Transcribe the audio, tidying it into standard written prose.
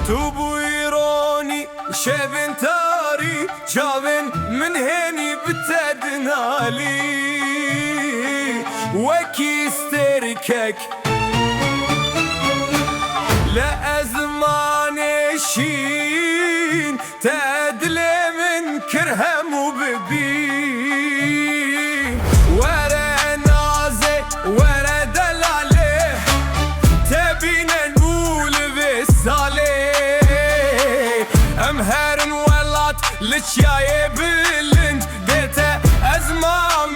تو بویرانی شبن تاری جاون من هنی بتدنالی وکی استرکک لأزمان شين تدلي من كرهم وببين ورا نازي ورا دلالي تبينا نقول بالصالح أمهر ولات للشايب اللند بيته أزمان